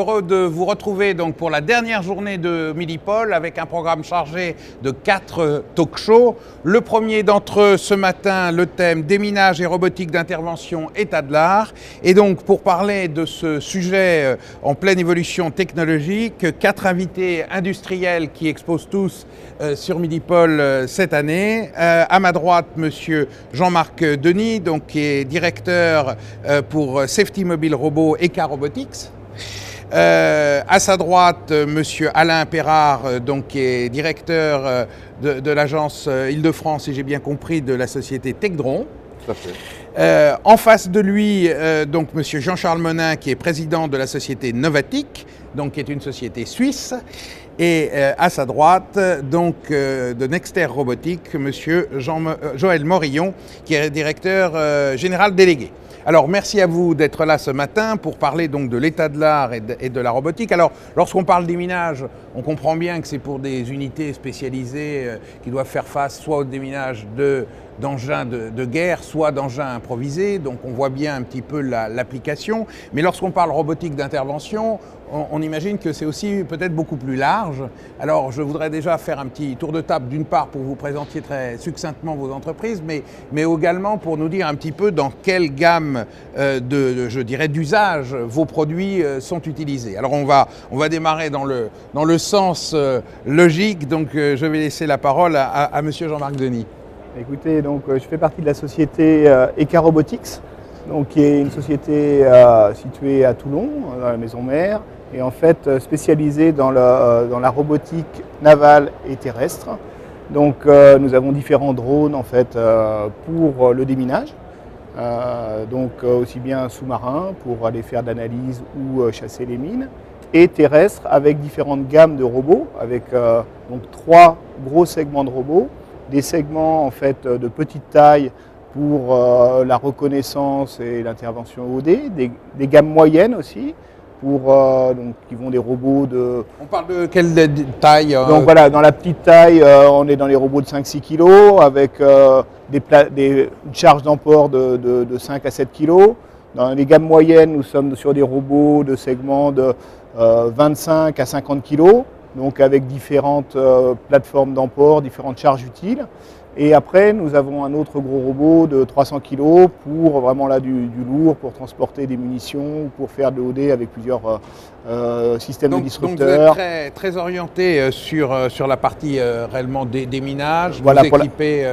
heureux de vous retrouver donc pour la dernière journée de Midipol avec un programme chargé de 4 talk-shows. Le premier d'entre eux ce matin, le thème déminage et robotique d'intervention, état de l'art. Et donc pour parler de ce sujet en pleine évolution technologique, 4 invités industriels qui exposent tous sur Midipol cette année. À ma droite, monsieur Jean-Marc Denis, donc, qui est directeur pour Safety Mobile Robot et Robotics. À sa droite, monsieur Alain Perrard, donc, qui est directeur de l'agence Île-de-France, si j'ai bien compris, de la société Tecdron. Tout à fait. En face de lui, donc, monsieur Jean-Charles Monin, qui est président de la société Novatic, donc, qui est une société suisse. Et à sa droite, donc, de Nexter Robotique, monsieur Joël Morillon, qui est directeur général délégué. Alors, merci à vous d'être là ce matin pour parler donc de l'état de l'art et de la robotique. Alors, lorsqu'on parle déminage, on comprend bien que c'est pour des unités spécialisées qui doivent faire face soit au déminage d'engins de guerre, soit d'engins improvisés. Donc, on voit bien un petit peu l'application. Mais lorsqu'on parle robotique d'intervention, on imagine que c'est aussi peut-être beaucoup plus large. Alors, je voudrais déjà faire un petit tour de table, d'une part pour vous présenter très succinctement vos entreprises, mais également pour nous dire un petit peu dans quelle gamme je dirais, d'usage vos produits sont utilisés. Alors, on va démarrer dans le sens logique, donc je vais laisser la parole à monsieur Jean-Marc Denis. Écoutez, donc, je fais partie de la société EK Robotics, donc, qui est une société située à Toulon, dans la maison mère, et en fait spécialisée dans la robotique navale et terrestre. Donc, nous avons différents drones en fait pour le déminage, donc aussi bien sous-marin pour aller faire de l'analyse ou chasser les mines, et terrestre avec différentes gammes de robots, avec donc 3 gros segments de robots, des segments en fait de petite taille pour la reconnaissance et l'intervention OD, des gammes moyennes aussi, donc, qui vont des robots de... On parle de quelle taille Donc voilà, dans la petite taille, on est dans les robots de 5-6 kg, avec une charge d'emport de 5 à 7 kg. Dans les gammes moyennes, nous sommes sur des robots de segments de 25 à 50 kg, donc avec différentes plateformes d'emport, différentes charges utiles. Et après, nous avons un autre gros robot de 300 kg pour vraiment là du lourd, pour transporter des munitions, pour faire de l'OD avec plusieurs systèmes de disrupteurs. Donc vous êtes très orienté sur la partie réellement déminage. Voilà, vous équipez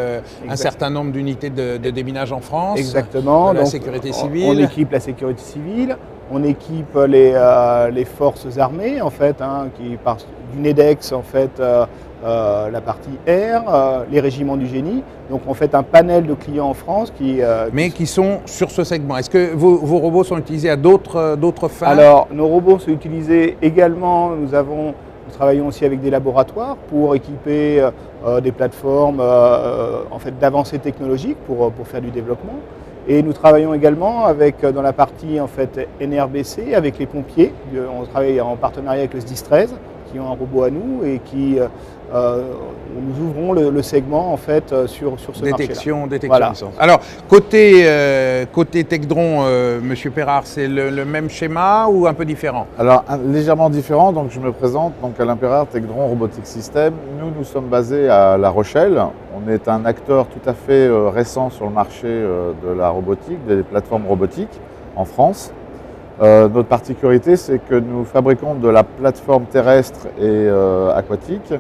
un certain nombre d'unités de déminage en France. Exactement. De la sécurité civile. On équipe la sécurité civile, on équipe les forces armées en fait, qui partent du NEDEX en fait. La partie air, les régiments du génie. Donc on fait un panel de clients en France qui sont sur ce segment. Est-ce que vos robots sont utilisés à d'autres fins? Alors nos robots sont utilisés également, nous travaillons aussi avec des laboratoires pour équiper des plateformes en fait, d'avancée technologique pour faire du développement. Et nous travaillons également dans la partie en fait, NRBC avec les pompiers. On travaille en partenariat avec le SDIS 13 qui ont un robot à nous et qui nous ouvrons le segment en fait sur ce détection marché-là. Voilà. Alors côté Tecdron, monsieur Perrard, c'est le même schéma ou un peu différent? Alors légèrement différent. Donc je me présente, donc Alain Perrard, Tecdron Robotic System. Nous sommes basés à La Rochelle. On est un acteur tout à fait récent sur le marché de la robotique, des plateformes robotiques en France. Notre particularité, c'est que nous fabriquons de la plateforme terrestre et aquatique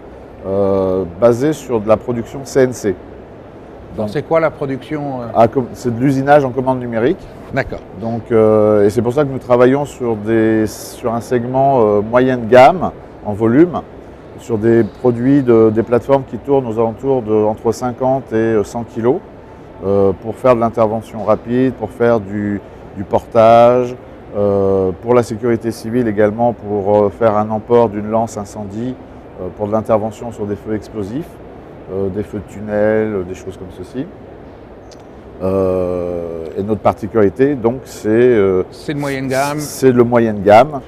basée sur de la production CNC. Donc c'est quoi la production C'est de l'usinage en commande numérique. D'accord. Donc, et c'est pour ça que nous travaillons sur un segment moyenne gamme en volume, sur des produits, des plateformes qui tournent aux alentours entre 50 et 100 kg pour faire de l'intervention rapide, pour faire du portage, pour la sécurité civile également, pour faire un emport d'une lance incendie, pour de l'intervention sur des feux explosifs, des feux de tunnel, des choses comme ceci. Et notre particularité, donc, c'est le moyenne gamme. C'est le moyenne gamme,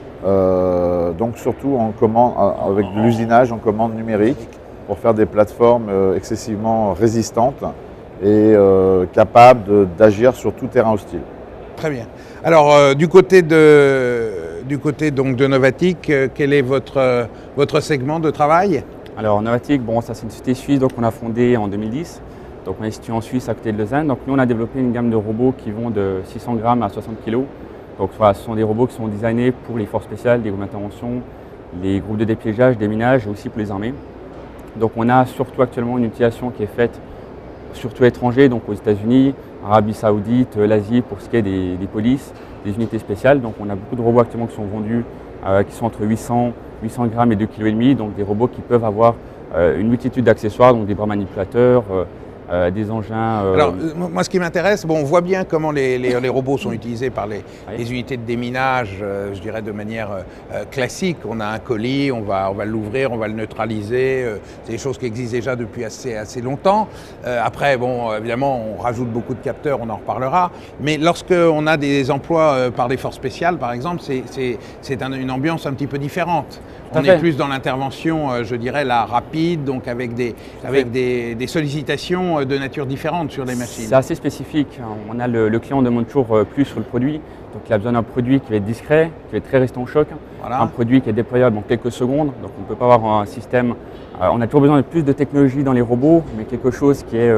donc surtout avec de l'usinage en commande numérique pour faire des plateformes excessivement résistantes et capables d'agir sur tout terrain hostile. Très bien. Alors, du côté de du côté donc, de Novatic, quel est votre segment de travail? Alors Novatic, bon, ça c'est une société suisse donc on a fondée en 2010. Donc on est situé en Suisse à côté de Lausanne. Donc nous on a développé une gamme de robots qui vont de 600 grammes à 60 kg. Donc voilà, ce sont des robots qui sont designés pour les forces spéciales, les groupes d'intervention, les groupes de dépiégeage, des minages et aussi pour les armées. Donc on a surtout actuellement une utilisation qui est faite surtout à l'étranger, donc aux États-Unis, Arabie Saoudite, l'Asie pour ce qui est des polices, des unités spéciales. Donc on a beaucoup de robots actuellement qui sont vendus, qui sont entre 800 grammes et 2,5 kg, donc des robots qui peuvent avoir une multitude d'accessoires, donc des bras manipulateurs, des engins. Alors, moi, ce qui m'intéresse, bon, on voit bien comment les robots sont utilisés par les unités de déminage, je dirais de manière classique. On a un colis, on va l'ouvrir, on va le neutraliser. C'est des choses qui existent déjà depuis assez longtemps. Après, bon, évidemment, on rajoute beaucoup de capteurs, on en reparlera. Mais lorsqu'on a des emplois par des forces spéciales, par exemple, c'est une ambiance un petit peu différente. On est plus dans l'intervention, je dirais, la rapide, donc avec des sollicitations de nature différente sur les machines. C'est assez spécifique. On a le client demande toujours plus sur le produit. Donc il a besoin d'un produit qui va être discret, qui va être très résistant au choc. Voilà. Un produit qui est déployable en quelques secondes. Donc on ne peut pas avoir un système. On a toujours besoin de plus de technologie dans les robots, mais quelque chose qui est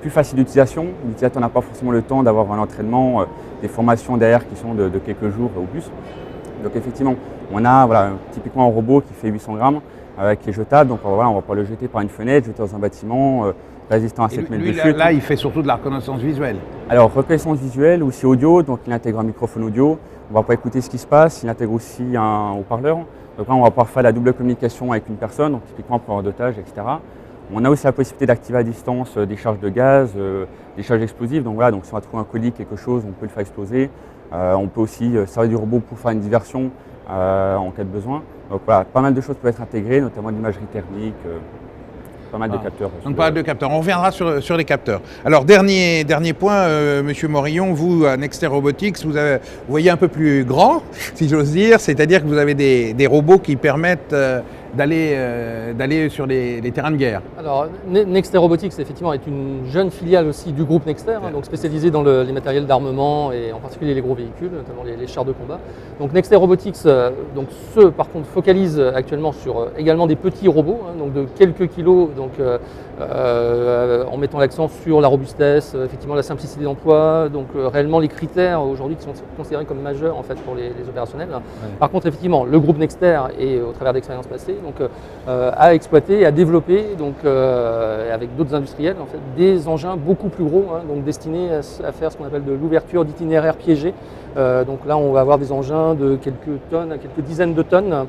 plus facile d'utilisation. L'utilisateur n'a pas forcément le temps d'avoir un entraînement, des formations derrière qui sont de quelques jours ou plus. Donc effectivement, on a voilà, typiquement un robot qui fait 800 grammes, qui est jetable. Donc voilà, on va pas le jeter par une fenêtre, jeter dans un bâtiment, résistant à 7 mètres de chute. Là, il fait surtout de la reconnaissance visuelle. Alors, reconnaissance visuelle, aussi audio. Donc il intègre un microphone audio. On va pas écouter ce qui se passe. Il intègre aussi un haut-parleur. Donc là, on va pouvoir faire la double communication avec une personne, donc typiquement pour un dotage, etc. On a aussi la possibilité d'activer à distance des charges de gaz, des charges explosives. Donc voilà, donc si on va trouver un colis, quelque chose, on peut le faire exploser. On peut aussi servir du robot pour faire une diversion en cas de besoin. Donc voilà, pas mal de choses peuvent être intégrées, notamment l'imagerie thermique, pas mal de capteurs. Donc pas mal de capteurs. On reviendra sur les capteurs. Alors dernier point, Monsieur Morillon, vous à Nexter Robotics, vous voyez un peu plus grand, si j'ose dire, c'est-à-dire que vous avez des robots qui permettent d'aller sur les terrains de guerre. Alors Nexter Robotics effectivement est une jeune filiale aussi du groupe Nexter, donc spécialisée dans les matériels d'armement et en particulier les gros véhicules, notamment les chars de combat. Donc Nexter Robotics, par contre focalise actuellement sur également des petits robots, donc de quelques kilos, donc en mettant l'accent sur la robustesse, effectivement la simplicité d'emploi, donc réellement les critères aujourd'hui qui sont considérés comme majeurs en fait pour les opérationnels. Ouais. Par contre effectivement le groupe Nexter et au travers d'expériences passées a exploité, a développé avec d'autres industriels en fait, des engins beaucoup plus gros, donc destinés à faire ce qu'on appelle de l'ouverture d'itinéraires piégés. Donc là on va avoir des engins de quelques tonnes à quelques dizaines de tonnes.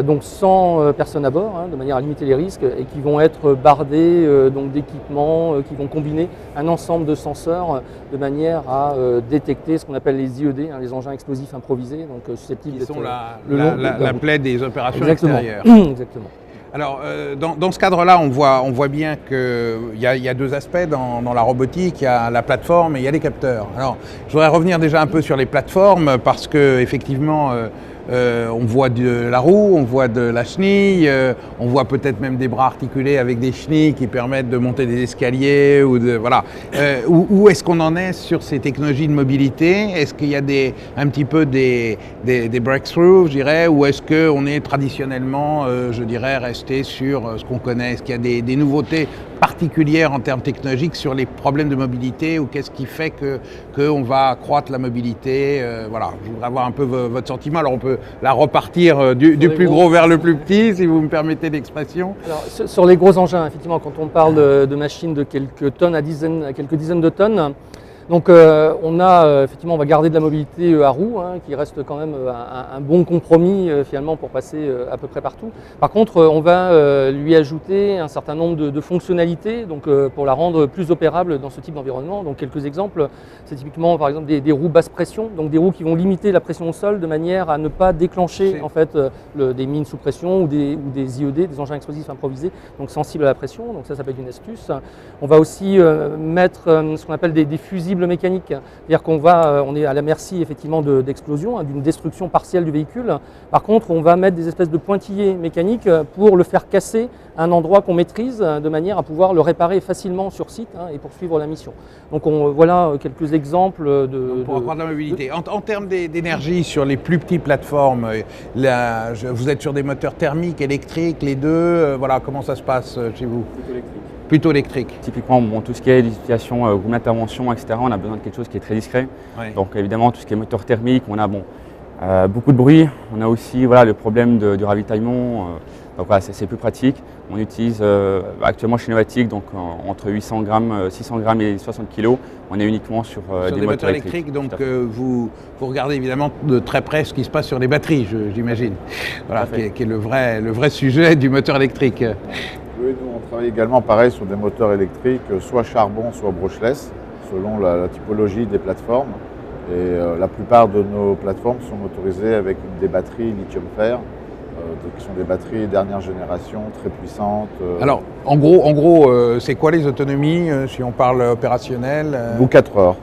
Donc sans personnes à bord, de manière à limiter les risques, et qui vont être bardés d'équipements qui vont combiner un ensemble de senseurs de manière à détecter ce qu'on appelle les IED, les engins explosifs improvisés, donc susceptibles d'être la plaie des opérations extérieures. Exactement. Alors, dans ce cadre-là, on voit bien qu'il y a deux aspects dans la robotique. Il y a la plateforme et il y a les capteurs. Alors, je voudrais revenir déjà un peu sur les plateformes parce que effectivement, on voit de la roue, on voit de la chenille, on voit peut-être même des bras articulés avec des chenilles qui permettent de monter des escaliers ou de voilà. Où est-ce qu'on en est sur ces technologies de mobilité? Est-ce qu'il y a un petit peu des breakthroughs, je dirais, ou est-ce qu'on est traditionnellement, je dirais, resté sur ce qu'on connaît? Est-ce qu'il y a des nouveautés particulières en termes technologiques sur les problèmes de mobilité, ou qu'est-ce qui fait qu'on va accroître la mobilité? Voilà, je voudrais avoir un peu votre sentiment. Alors on peut la repartir du plus gros vers le plus petit, si vous me permettez l'expression. Alors sur les gros engins, effectivement, quand on parle de machines de quelques tonnes à quelques dizaines de tonnes, donc on va garder de la mobilité à roues, qui reste quand même un bon compromis finalement pour passer à peu près partout. Par contre, on va lui ajouter un certain nombre de fonctionnalités, donc pour la rendre plus opérable dans ce type d'environnement. Donc quelques exemples, c'est typiquement par exemple des roues basse pression, donc des roues qui vont limiter la pression au sol de manière à ne pas déclencher en fait des mines sous pression ou des IED, des engins explosifs improvisés, donc sensibles à la pression. Donc ça peut être une astuce. On va aussi mettre ce qu'on appelle des fusibles irréversible mécanique. C'est-à-dire qu'on on est à la merci effectivement d'explosion, hein, d'une destruction partielle du véhicule. Par contre, on va mettre des espèces de pointillés mécaniques pour le faire casser à un endroit qu'on maîtrise, de manière à pouvoir le réparer facilement sur site, hein, et poursuivre la mission. Donc voilà quelques exemples pour avoir de la mobilité. En termes d'énergie, sur les plus petites plateformes, vous êtes sur des moteurs thermiques, électriques, les deux. Voilà, comment ça se passe chez vous? Plutôt électrique. Typiquement, bon, tout ce qui est utilisation, groupe d'intervention, etc., on a besoin de quelque chose qui est très discret. Ouais. Donc évidemment, tout ce qui est moteur thermique, on a beaucoup de bruit. On a aussi voilà, le problème du ravitaillement. Donc voilà, c'est plus pratique. On utilise actuellement chez Novatic donc entre 800 grammes, 600 grammes et 60 kg. On est uniquement sur des moteurs électriques. Donc vous regardez évidemment de très près ce qui se passe sur les batteries, j'imagine. Voilà, qui est le vrai sujet du moteur électrique. Oui, nous on travaille également pareil sur des moteurs électriques, soit charbon, soit brushless, selon la typologie des plateformes. Et la plupart de nos plateformes sont motorisées avec des batteries lithium-fer, qui sont des batteries dernière génération, très puissantes. Alors, en gros, c'est quoi les autonomies, si on parle opérationnel Ou 4 heures.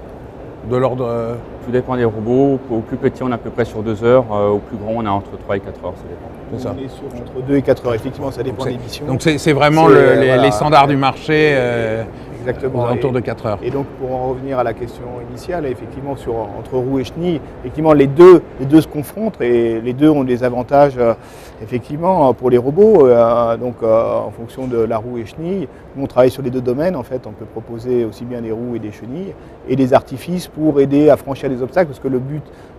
De l'ordre Tout dépend des robots. Au plus petit, on est à peu près sur 2 heures. Au plus grand, on est entre 3 et 4 heures, ça dépend. On est sur entre 2 et 4 heures, effectivement, ça dépend des missions. Donc c'est vraiment les standards du marché exactement. Aux alentours de 4 heures. Et donc pour en revenir à la question initiale, effectivement entre roue et chenille, effectivement les deux se confrontent et les deux ont des avantages effectivement pour les robots. En fonction de la roue et chenille, nous on travaille sur les deux domaines en fait. On peut proposer aussi bien des roues et des chenilles et des artifices pour aider à franchir des obstacles parce que le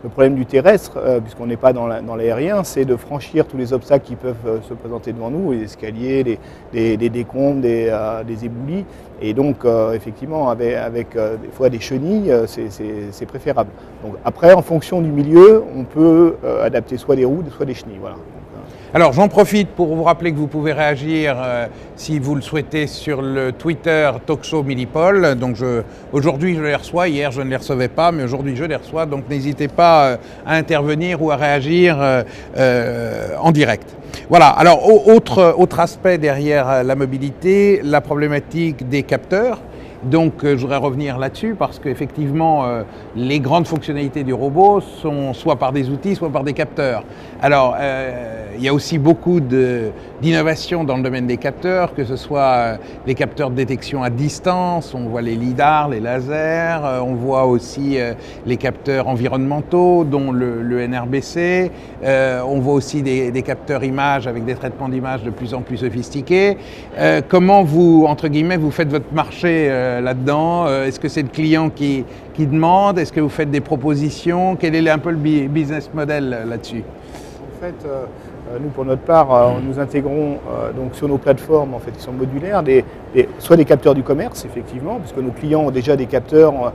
problème du terrestre, puisqu'on n'est pas dans l'aérien, c'est de franchir tous les obstacles qui peuvent se présenter devant nous, les escaliers, des décombres, des éboulis. Et donc, effectivement, avec des fois des chenilles, c'est préférable. Donc, après, en fonction du milieu, on peut adapter soit des roues, soit des chenilles. Voilà. Alors, j'en profite pour vous rappeler que vous pouvez réagir, si vous le souhaitez, sur le Twitter Talkshow Millipol. Donc, aujourd'hui, je les reçois. Hier, je ne les recevais pas, mais aujourd'hui, je les reçois. Donc, n'hésitez pas à intervenir ou à réagir en direct. Voilà, alors autre aspect derrière la mobilité, la problématique des capteurs. Donc je voudrais revenir là-dessus parce qu'effectivement les grandes fonctionnalités du robot sont soit par des outils, soit par des capteurs. Alors il y a aussi beaucoup d'innovations dans le domaine des capteurs, que ce soit les capteurs de détection à distance, on voit les lidars, les lasers, on voit aussi les capteurs environnementaux dont le NRBC, on voit aussi des capteurs images avec des traitements d'images de plus en plus sophistiqués. Comment vous, entre guillemets, vous faites votre marché là-dedans? Est-ce que c'est le client qui demande? Est-ce que vous faites des propositions? Quel est un peu le business model là-dessus? En fait, nous pour notre part, nous intégrons donc sur nos plateformes en fait, qui sont modulaires, soit des capteurs du commerce, effectivement, puisque nos clients ont déjà des capteurs,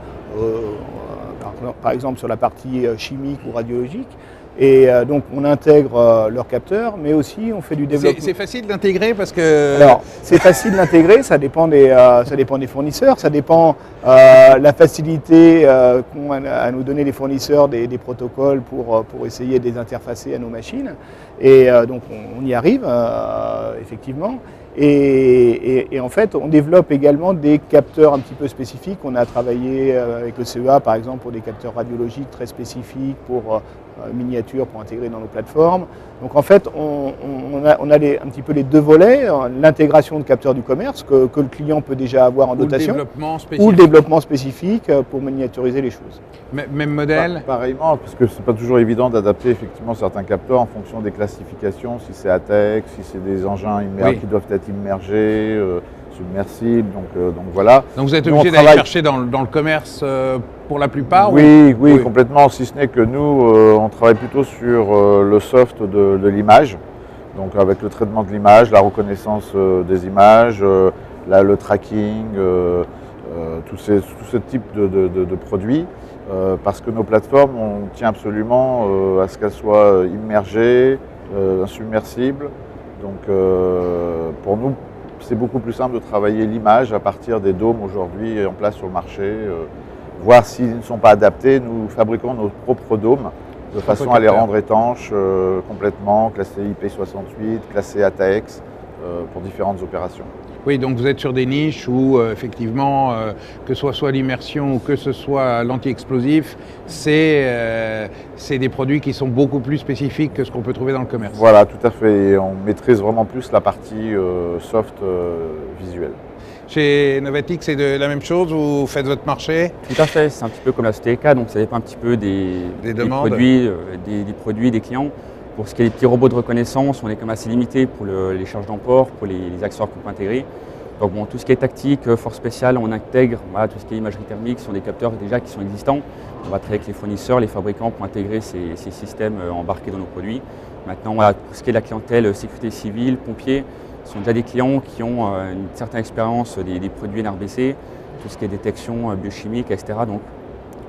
par exemple sur la partie chimique ou radiologique. Et donc on intègre leurs capteurs, mais aussi on fait du développement. C'est facile d'intégrer parce que... Alors c'est facile d'intégrer, ça dépend des fournisseurs, ça dépend la facilité qu'ont à nous donner les fournisseurs des protocoles pour essayer de les interfacer à nos machines. Et donc on y arrive effectivement. Et en fait, on développe également des capteurs un petit peu spécifiques. On a travaillé avec le CEA, par exemple, pour des capteurs radiologiques très spécifiques, pour miniatures, pour intégrer dans nos plateformes. Donc en fait, on a un petit peu les deux volets, l'intégration de capteurs du commerce que le client peut déjà avoir en dotation, ou le développement spécifique pour miniaturiser les choses. Même modèle? Pareillement, parce que ce n'est pas toujours évident d'adapter effectivement certains capteurs en fonction des classifications, si c'est ATEX, si c'est des engins qui doivent être immergés, submersibles, donc voilà. Donc vous êtes obligé d'aller chercher dans le commerce pour la plupart? Oui, complètement, si ce n'est que nous, on travaille plutôt sur le soft de l'image, donc avec le traitement de l'image, la reconnaissance des images, le tracking, tout ce type de produits. Parce que nos plateformes, on tient absolument à ce qu'elles soient immergées, insubmersibles. Donc pour nous, c'est beaucoup plus simple de travailler l'image à partir des dômes aujourd'hui en place sur le marché. Voir s'ils ne sont pas adaptés, nous fabriquons nos propres dômes de façon à les rendre étanches complètement, classés IP68, classés ATEX pour différentes opérations. Oui, donc vous êtes sur des niches où effectivement, que ce soit l'immersion ou que ce soit l'anti-explosif, c'est des produits qui sont beaucoup plus spécifiques que ce qu'on peut trouver dans le commerce. Voilà, tout à fait. Et on maîtrise vraiment plus la partie soft visuelle. Chez Novatic, c'est la même chose, vous faites votre marché? Tout à fait, c'est un petit peu comme la société EK, donc ça dépend un petit peu des produits, des clients. Pour ce qui est des petits robots de reconnaissance, on est quand même assez limité pour les charges d'emport, pour les accessoires qu'on peut intégrer. Donc bon, tout ce qui est tactique, force spéciale, on intègre tout ce qui est imagerie thermique, ce sont des capteurs déjà qui sont existants. On va travailler avec les fournisseurs, les fabricants pour intégrer ces systèmes embarqués dans nos produits. Maintenant, pour ce qui est de la clientèle sécurité civile, pompiers, ce sont déjà des clients qui ont une certaine expérience des produits NRBC, tout ce qui est détection biochimique, etc. Donc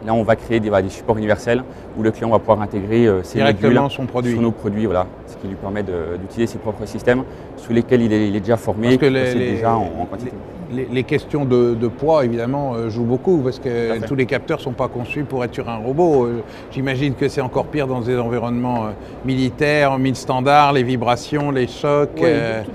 là, on va créer des supports universels où le client va pouvoir intégrer ses modules sur nos produits, voilà, ce qui lui permet d'utiliser ses propres systèmes sur lesquels il est déjà formé, déjà en quantité. Les questions de poids, évidemment, jouent beaucoup parce que tous les capteurs ne sont pas conçus pour être sur un robot. J'imagine que c'est encore pire dans des environnements militaires, en mille standards, les vibrations, les chocs. Oui,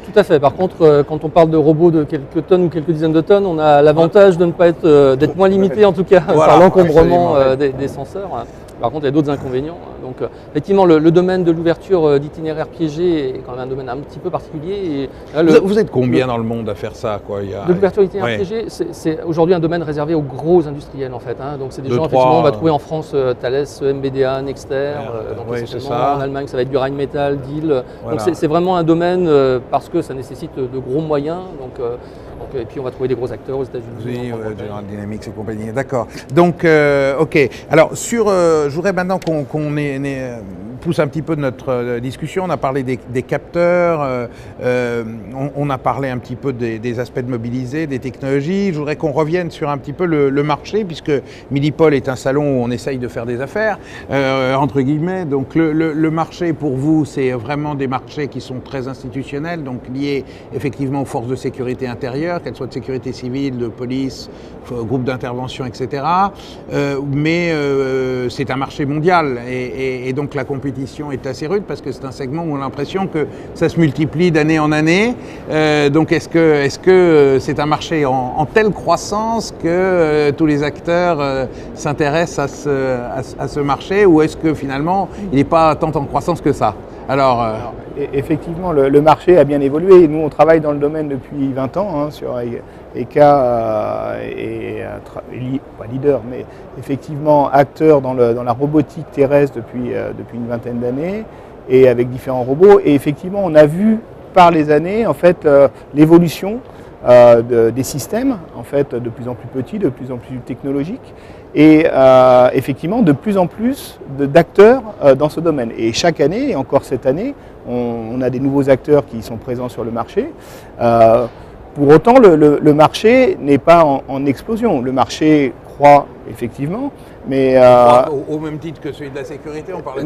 tout à fait. Par contre, quand on parle de robots de quelques tonnes ou quelques dizaines de tonnes, on a l'avantage de ne pas d'être moins limité en tout cas par l'encombrement des senseurs. Par contre, il y a d'autres inconvénients. Donc, effectivement, le domaine de l'ouverture d'itinéraires piégés est quand même un domaine un petit peu particulier. Et là, vous êtes combien dans le monde à faire ça, quoi? De l'ouverture d'itinéraires piégés, c'est aujourd'hui un domaine réservé aux gros industriels, en fait. Donc, c'est des gens, effectivement, on va trouver en France Thales, MBDA, Nexter. Donc, c'est ça. En Allemagne, ça va être du Rheinmetall, Diehl. Voilà. Donc, c'est vraiment un domaine parce que ça nécessite de gros moyens. Et puis on va trouver des gros acteurs aux États-Unis. Oui, General Dynamics et compagnie. D'accord. Donc, ok. Alors, je voudrais maintenant qu'on pousse un petit peu de notre discussion. On a parlé des capteurs, on a parlé un petit peu des aspects de mobilisés, des technologies. Je voudrais qu'on revienne sur un petit peu le marché, puisque Milipol est un salon où on essaye de faire des affaires, entre guillemets. Donc, le marché, pour vous, c'est vraiment des marchés qui sont très institutionnels, donc liés effectivement aux forces de sécurité intérieure, qu'elles soient de sécurité civile, de police, groupe d'intervention, etc. Mais c'est un marché mondial et donc la compétition est assez rude parce que c'est un segment où on a l'impression que ça se multiplie d'année en année. Donc est-ce que c'est un marché en telle croissance que tous les acteurs s'intéressent à ce marché, ou est-ce que finalement il n'est pas tant en croissance que ça? Alors, effectivement, le marché a bien évolué. Nous, on travaille dans le domaine depuis 20 ans sur EK pas leader, mais effectivement acteur dans la robotique terrestre depuis une vingtaine d'années et avec différents robots. Et effectivement, on a vu par les années en fait l'évolution des systèmes, en fait, de plus en plus petits, de plus en plus technologiques, et effectivement de plus en plus d'acteurs dans ce domaine. Et chaque année, et encore cette année, on a des nouveaux acteurs qui sont présents sur le marché. Pour autant, le marché n'est pas en explosion. Le marché croît effectivement, mais au même titre que celui de la sécurité, on parlait.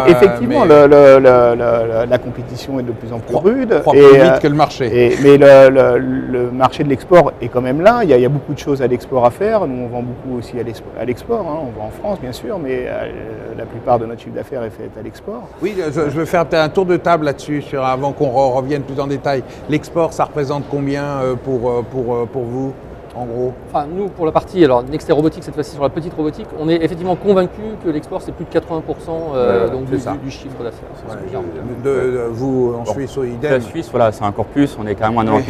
Effectivement, la compétition est de plus en plus rude. Croît plus vite que le marché. Mais le marché de l'export est quand même là. Il y a beaucoup de choses à l'export à faire. Nous, on vend beaucoup aussi à l'export. On vend en France, bien sûr, mais la plupart de notre chiffre d'affaires est fait à l'export. Oui, je veux faire un tour de table là-dessus, avant qu'on revienne plus en détail. L'export, ça représente combien pour vous, en gros? Enfin, nous, pour la partie, alors Nexter Robotics, cette fois-ci sur la petite robotique, on est effectivement convaincu que l'export, c'est plus de 80% donc du chiffre d'affaires. Vous, en Suisse, au idem? La Suisse, voilà, c'est encore plus, on est carrément à 99%.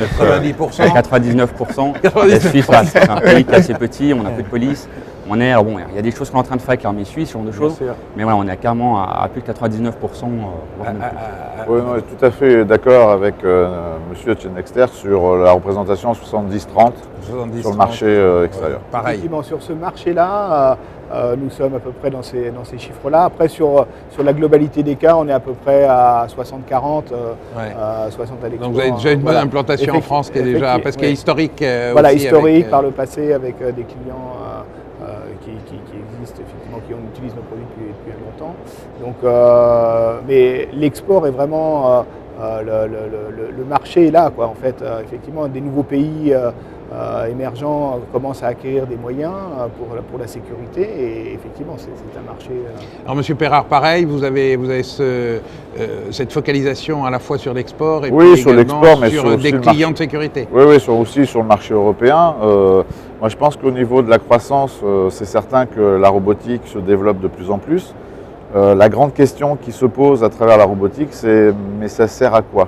99%. La Suisse, voilà, c'est un pays qui est assez petit, on a peu de police. Il y a des choses qu'on est en train de faire avec l'armée suisse, ce genre de choses, mais voilà, on est carrément à plus de 99%. Oui, on est tout à fait d'accord avec monsieur de chez Nexter sur la représentation 70-30 sur le marché extérieur. Pareil. Effectivement, sur ce marché-là, nous sommes à peu près dans ces chiffres-là. Après, sur la globalité des cas, on est à peu près à 60-40, 60 à l'export. Donc vous avez déjà une bonne implantation en France qui est déjà, parce qu'elle est historique. Voilà, historique par le passé avec des clients qui existent, effectivement, qui utilisent nos produits depuis longtemps. Donc, mais l'export est vraiment le marché est là, quoi. En fait, effectivement, des nouveaux pays émergents commencent à acquérir des moyens pour la sécurité et effectivement, c'est un marché. Alors, Monsieur Perrard, pareil, vous avez cette focalisation à la fois sur l'export et puis sur également l'export, mais sur des le clients marché. de sécurité. Oui, aussi sur le marché européen. Moi, je pense qu'au niveau de la croissance, c'est certain que la robotique se développe de plus en plus. La grande question qui se pose à travers la robotique, c'est mais ça sert à quoi?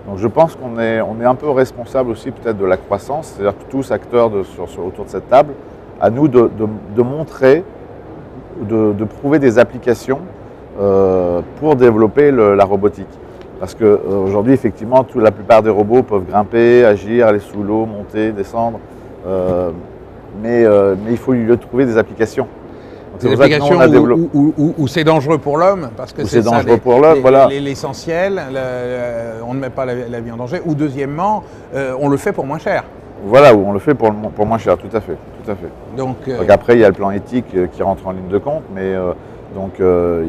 Donc je pense qu'on est un peu responsable aussi peut-être de la croissance, c'est-à-dire que tous acteurs autour de cette table, à nous de montrer, de prouver des applications pour développer la robotique. Parce qu'aujourd'hui, effectivement, la plupart des robots peuvent grimper, agir, aller sous l'eau, monter, descendre, mais il faut lui trouver des applications. Des applications où c'est dangereux pour l'homme, parce que c'est dangereux pour l'homme, voilà. L'essentiel, on ne met pas la vie en danger, ou deuxièmement, on le fait pour moins cher. Voilà, où on le fait pour moins cher, tout à fait. Donc après, il y a le plan éthique qui rentre en ligne de compte, mais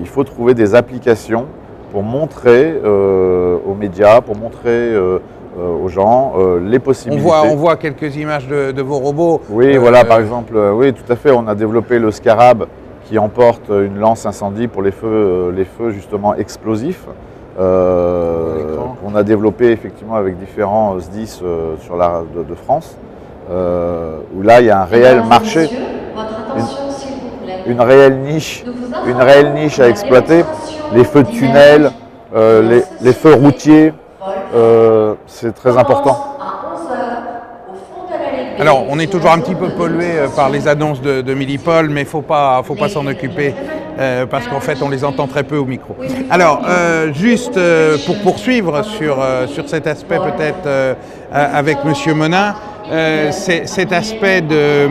il faut trouver des applications pour montrer aux médias, pour montrer aux gens les possibilités. On voit quelques images de vos robots. Oui, voilà, par exemple, oui, tout à fait. On a développé le Scarab qui emporte une lance incendie pour les feux justement explosifs. On a développé effectivement avec différents SDIS de France, où là il y a un réel marché, une réelle niche à exploiter. Les feux de tunnel, les feux routiers. C'est très important. Alors, on est toujours un petit peu pollué par les annonces de Milipol, mais faut pas s'en occuper parce qu'en fait, on les entend très peu au micro. Alors, juste pour poursuivre sur cet aspect peut-être avec Monsieur Monin, cet aspect de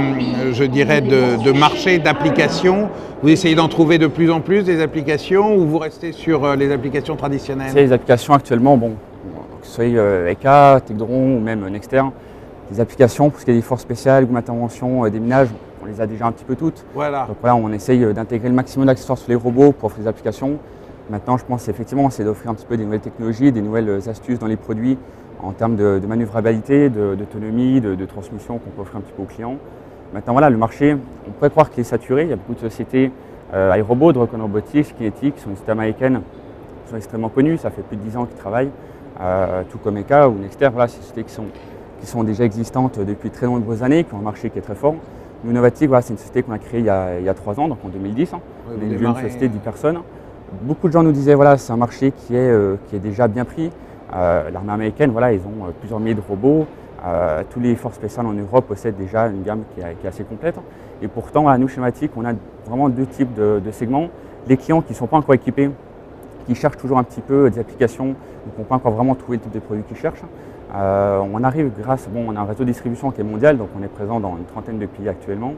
marché, d'application, vous essayez d'en trouver de plus en plus des applications ou vous restez sur les applications traditionnelles? Les applications actuellement, bon, que ce soit ECA, Techdron ou même Nexter, des applications pour ce qui est des forces spéciales, ou d'intervention, des minages, on les a déjà un petit peu toutes. Voilà. Donc voilà, on essaye d'intégrer le maximum d'accessoires sur les robots pour offrir des applications. Maintenant, je pense effectivement, c'est d'offrir un petit peu des nouvelles technologies, des nouvelles astuces dans les produits en termes de manœuvrabilité, d'autonomie, de transmission qu'on peut offrir un petit peu aux clients. Maintenant, voilà, le marché, on pourrait croire qu'il est saturé. Il y a beaucoup de sociétés iRobot, Dracon Robotics, Kinetic, qui sont des sociétés américaines, qui sont extrêmement connues. Ça fait plus de 10 ans qu'ils travaillent, tout comme ECA ou Nexter. Voilà, c'est des sociétés qui sont déjà existantes depuis très nombreuses années, qui ont un marché qui est très fort. Nous, Novatic, voilà, c'est une société qu'on a créée il y a 3 ans, donc en 2010. Oui, on est une jeune société de 10 personnes. Beaucoup de gens nous disaient voilà, c'est un marché qui est déjà bien pris. L'armée américaine, voilà, ils ont plusieurs milliers de robots. Tous les forces spéciales en Europe possèdent déjà une gamme qui est assez complète. Et pourtant, à nous, chez Novatic, on a vraiment 2 types de segments. Les clients qui ne sont pas encore équipés, qui cherchent toujours un petit peu des applications, qui n'ont pas encore vraiment trouvé le type de produit qu'ils cherchent. On arrive on a un réseau de distribution qui est mondial, donc on est présent dans une trentaine de pays actuellement.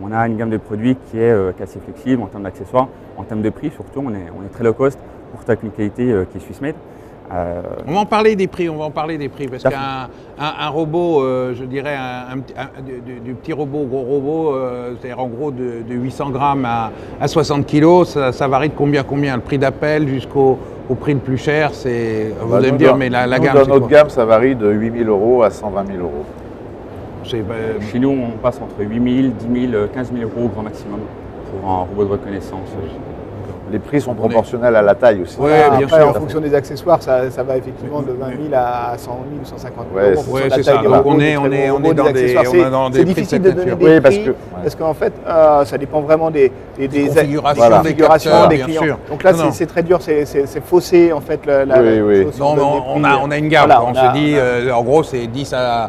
On a une gamme de produits qui est assez flexible en termes d'accessoires, en termes de prix surtout. On est très low cost pour avec une qualité qui est Swiss made. On va en parler des prix, parce qu'un robot, je dirais, du petit robot au gros robot, c'est-à-dire en gros de 800 grammes à 60 kilos, ça varie de combien? Le prix d'appel jusqu'au prix le plus cher, vous allez me dire, mais la gamme, dans notre gamme, ça varie de 8 000 € à 120 000 €. Chez nous, on passe entre 8 000, 10 000, 15 000 € au grand maximum pour un robot de reconnaissance. Les prix sont proportionnels à la taille aussi. Oui, bien sûr. sûr. En fonction des accessoires, ça va effectivement de 20 000 à 100 000 ou 150 000 €. Oui, c'est ça. Donc on est dans des C'est difficile de donner des prix parce qu'en fait, ça dépend vraiment des configurations des clients. Donc là, c'est très dur, c'est faussé en fait. On a une gamme. On se dit, en gros, c'est 10 à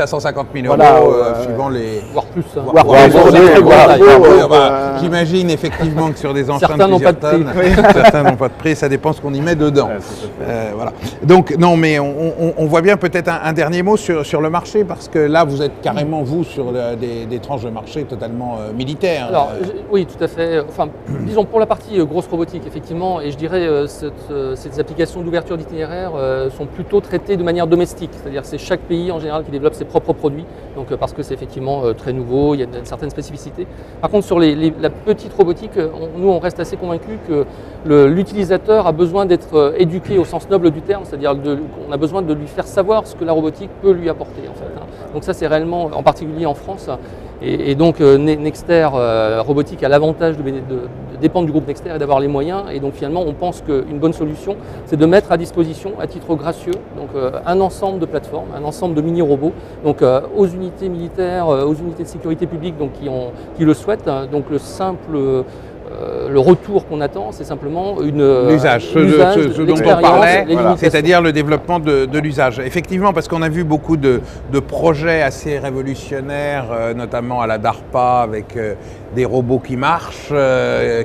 150 000 € suivant les... Voire plus. J'imagine effectivement que sur des enceintes certains n'ont pas de prix. Certains n'ont pas de prix, ça dépend ce qu'on y met dedans. Voilà. Donc non, mais on voit bien peut-être un dernier mot sur le marché, parce que là vous êtes carrément vous sur des tranches de marché totalement militaires. Alors oui, tout à fait. Enfin, disons pour la partie grosse robotique, effectivement, et je dirais ces applications d'ouverture d'itinéraire sont plutôt traitées de manière domestique, c'est-à-dire c'est chaque pays en général qui développe ses propres produits, donc parce que c'est effectivement très nouveau, il y a une certaine spécificité. Par contre sur la petite robotique, nous on reste assez convaincus convaincu que l'utilisateur a besoin d'être éduqué au sens noble du terme, c'est-à-dire qu'on a besoin de lui faire savoir ce que la robotique peut lui apporter. En fait, hein. Donc ça, c'est réellement, en particulier en France, et donc Nexter Robotique a l'avantage de dépendre du groupe Nexter et d'avoir les moyens. Et donc finalement, on pense qu'une bonne solution, c'est de mettre à disposition, à titre gracieux, donc un ensemble de plateformes, un ensemble de mini-robots, donc aux unités militaires, aux unités de sécurité publique, donc qui le souhaitent. Donc le retour qu'on attend, c'est simplement l'usage, ce dont on parlait, c'est-à-dire le développement de l'usage. Effectivement, parce qu'on a vu beaucoup de projets assez révolutionnaires, notamment à la DARPA, avec des robots qui marchent,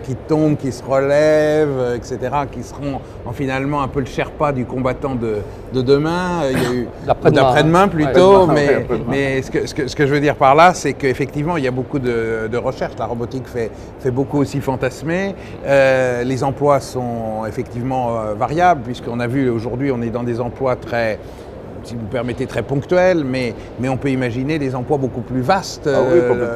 qui tombent, qui se relèvent, etc., qui seront finalement un peu le Sherpa du combattant de demain. Il y a eu d'après-demain plutôt, mais ce que je veux dire par là, c'est qu'effectivement, il y a beaucoup de recherches. La robotique fait beaucoup aussi fantasmer. Les emplois sont effectivement variables, puisqu'on a vu aujourd'hui, on est dans des emplois très, si vous permettez, très ponctuels, mais on peut imaginer des emplois beaucoup plus vastes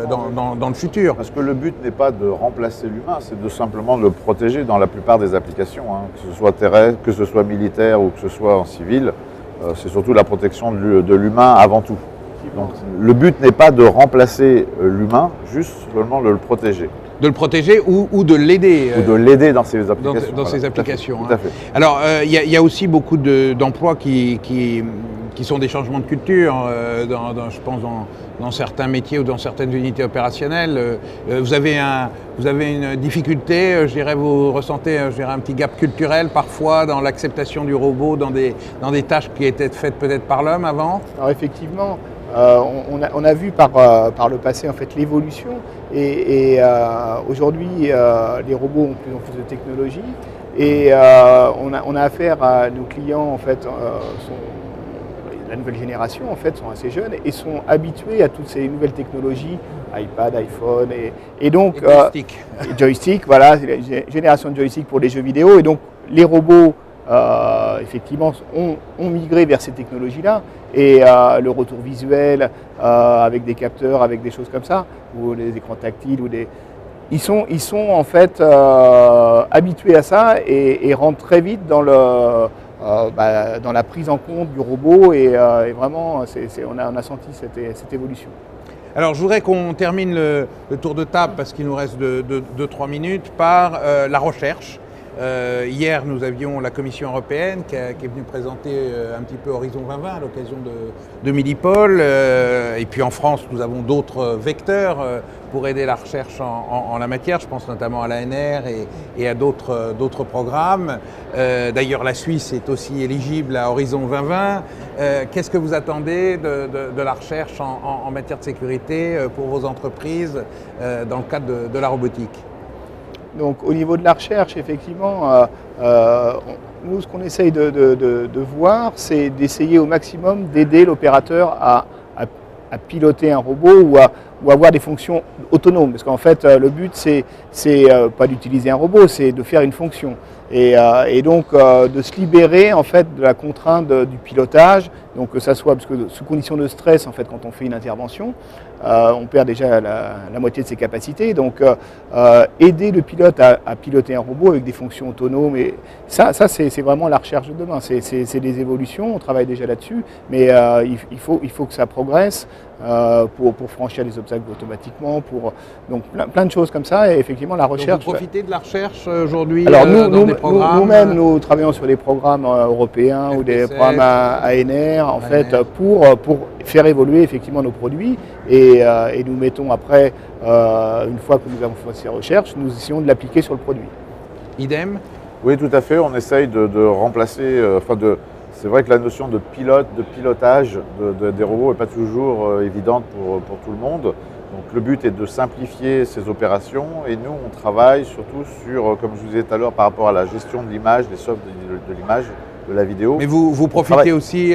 dans le futur. Parce que le but n'est pas de remplacer l'humain, c'est de simplement le protéger dans la plupart des applications, hein, que ce soit terrestre, que ce soit militaire ou que ce soit en civil. C'est surtout la protection de l'humain avant tout. Donc, le but n'est pas de remplacer l'humain, juste seulement de le protéger. De le protéger ou de l'aider. Ou de l'aider dans ses applications. Dans ses applications. Tout à fait. Alors, il y a aussi beaucoup d'emplois qui sont des changements de culture, je pense, dans certains métiers ou dans certaines unités opérationnelles. Vous avez une difficulté, je dirais, vous ressentez un petit gap culturel parfois dans l'acceptation du robot, dans des tâches qui étaient faites peut-être par l'homme avant? Alors effectivement, on a vu par le passé en fait l'évolution et aujourd'hui les robots ont de plus en plus de technologie et on a affaire à nos clients en fait la nouvelle génération en fait sont assez jeunes et sont habitués à toutes ces nouvelles technologies, iPad, iPhone et donc joystick, voilà, c'est la génération de joystick pour les jeux vidéo et donc les robots effectivement ont migré vers ces technologies-là et le retour visuel avec des capteurs, avec des choses comme ça, ou les écrans tactiles, ils sont en fait habitués à ça et rentrent très vite dans la prise en compte du robot et vraiment on a senti cette évolution. Alors je voudrais qu'on termine le tour de table parce qu'il nous reste 2-3 minutes par la recherche. Hier, nous avions la Commission européenne qui est venue présenter un petit peu Horizon 2020 à l'occasion de Milipol. Et puis en France, nous avons d'autres vecteurs pour aider la recherche en la matière. Je pense notamment à l'ANR et à d'autres programmes. D'ailleurs, la Suisse est aussi éligible à Horizon 2020. Qu'est-ce que vous attendez de la recherche en matière de sécurité pour vos entreprises dans le cadre de la robotique ? Donc au niveau de la recherche, effectivement, nous ce qu'on essaye de voir, c'est d'essayer au maximum d'aider l'opérateur à piloter un robot ou avoir des fonctions autonomes. Parce qu'en fait, le but, c'est pas d'utiliser un robot, c'est de faire une fonction. Et donc de se libérer en fait de la contrainte du pilotage, donc que ça soit parce que sous condition de stress en fait quand on fait une intervention, on perd déjà la moitié de ses capacités. Donc aider le pilote à piloter un robot avec des fonctions autonomes, et ça c'est vraiment la recherche de demain. C'est des évolutions, on travaille déjà là-dessus, mais il faut que ça progresse pour franchir les obstacles automatiquement, donc plein de choses comme ça. Et effectivement la recherche. Donc vous profitez de la recherche aujourd'hui? Alors nous-mêmes, nous travaillons sur des programmes européens ou des programmes ANR en fait pour faire évoluer effectivement nos produits et nous mettons après, une fois que nous avons fait ces recherches, nous essayons de l'appliquer sur le produit. Idem? Oui, tout à fait. On essaye de remplacer, c'est vrai que la notion de pilotage des robots n'est pas toujours évidente pour tout le monde. Donc le but est de simplifier ces opérations et nous on travaille surtout sur, comme je vous disais tout à l'heure, par rapport à la gestion de l'image, des softs de l'image, de la vidéo. Mais vous profitez aussi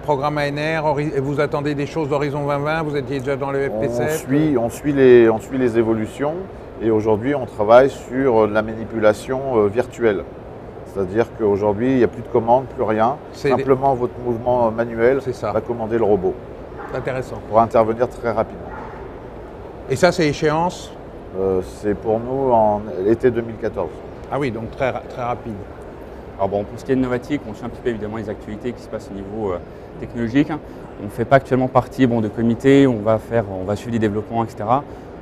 programme ANR, vous attendez des choses d'Horizon 2020, vous étiez déjà dans le FP7? On suit les évolutions et aujourd'hui on travaille sur la manipulation virtuelle. C'est-à-dire qu'aujourd'hui il n'y a plus de commande, plus rien. Simplement votre mouvement manuel va commander le robot. C'est intéressant. Pour intervenir très rapidement. Et ça, c'est échéance? C'est pour nous en été 2014. Ah oui, donc très rapide. Alors bon, pour ce qui est de Novatic, on suit un petit peu évidemment les actualités qui se passent au niveau technologique. On ne fait pas actuellement partie de comités, on va suivre les développements, etc.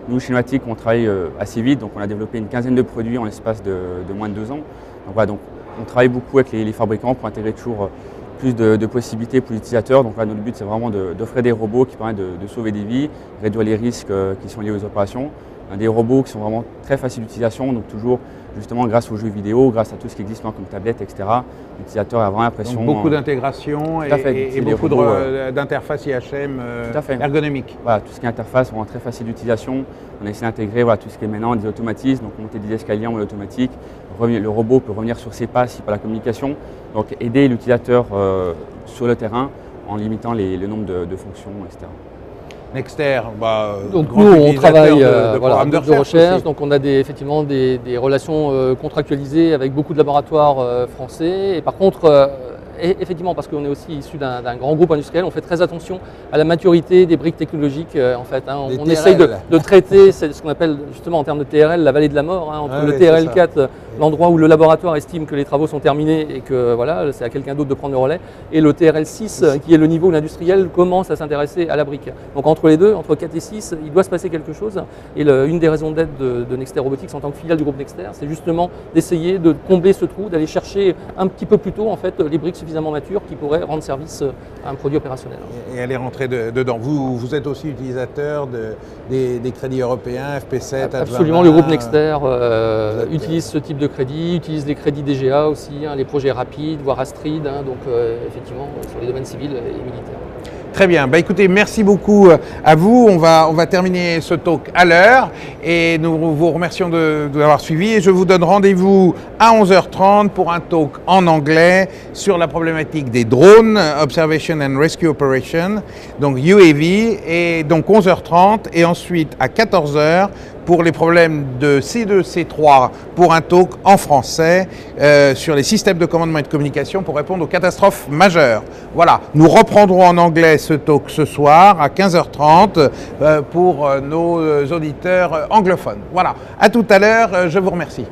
Nous, chez Novatic, on travaille assez vite, donc on a développé une quinzaine de produits en l'espace de moins de 2 ans. Donc voilà, donc on travaille beaucoup avec les fabricants pour intégrer toujours plus de possibilités pour l'utilisateur. Donc là, notre but, c'est vraiment d'offrir des robots qui permettent de sauver des vies, réduire les risques qui sont liés aux opérations. Des robots qui sont vraiment très faciles d'utilisation, donc toujours justement grâce aux jeux vidéo, grâce à tout ce qui existe comme tablette, etc. L'utilisateur a vraiment l'impression... Donc beaucoup d'intégration et beaucoup d'interfaces IHM ergonomiques. Voilà, tout ce qui est interface, vraiment très facile d'utilisation. On a essayé d'intégrer tout ce qui est maintenant des automatismes, donc monter des escaliers en mode automatique. Le robot peut revenir sur ses pas s'il n'y a pas la communication. Donc aider l'utilisateur sur le terrain en limitant le nombre de fonctions, etc. Nexter, donc nous on travaille de recherche, donc on a effectivement des relations contractualisées avec beaucoup de laboratoires français. Et par contre, effectivement, parce qu'on est aussi issu d'un grand groupe industriel, on fait très attention à la maturité des briques technologiques. En fait, on essaye de traiter ce qu'on appelle justement en termes de TRL la vallée de la mort, entre le TRL4, l'endroit où le laboratoire estime que les travaux sont terminés et que voilà, c'est à quelqu'un d'autre de prendre le relais, et le TRL6 qui est le niveau où l'industriel commence à s'intéresser à la brique. Donc entre les deux, entre 4 et 6, il doit se passer quelque chose. Et une des raisons d'être de Nexter Robotics en tant que filiale du groupe Nexter, c'est justement d'essayer de combler ce trou, d'aller chercher un petit peu plus tôt en fait les briques suffisamment matures qui pourraient rendre service à un produit opérationnel. Et aller rentrer dedans. Vous êtes aussi utilisateur des crédits européens, FP7, Absolument, le groupe Nexter utilise ce type de crédit, utilise les crédits DGA aussi, les projets rapides, voire Astrid, donc effectivement sur les domaines civils et militaires. Très bien. Écoutez, merci beaucoup à vous. On va terminer ce talk à l'heure et nous vous remercions de l'avoir suivi. Et je vous donne rendez-vous à 11h30 pour un talk en anglais sur la problématique des drones, Observation and Rescue Operation, donc UAV, et donc 11h30 et ensuite à 14h pour les problèmes de C2, C3 pour un talk en français sur les systèmes de commandement et de communication pour répondre aux catastrophes majeures. Voilà, nous reprendrons en anglais ce talk ce soir à 15h30 pour nos auditeurs anglophones. Voilà, à tout à l'heure, je vous remercie.